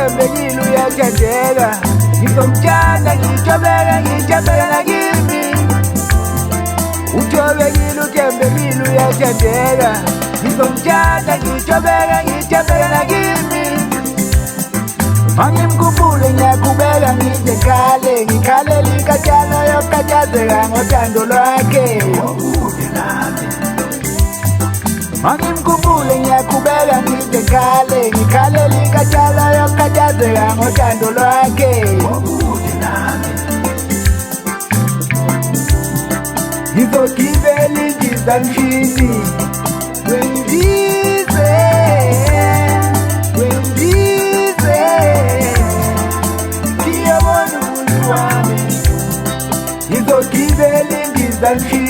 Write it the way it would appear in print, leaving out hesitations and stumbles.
uthembekile uyathandeka. Ngizomthanda ngijabeka nakimi. Uthobekile uthembekile uyathandeka. Ngizomthanda ngijabeka nakimi. Mangimkhumbule ngiyaqhubeka ngikhalela inkatshana yokukhathazeka ngothando lwakhe. Mangimkhumbule ngiyaqhubeka ngikhalela inkatshana yokukhathazeka ngothando lwakhe. Ngizogibela indizamshini wendize ngiyabona umuntu wami. Ngizogibela indizamshini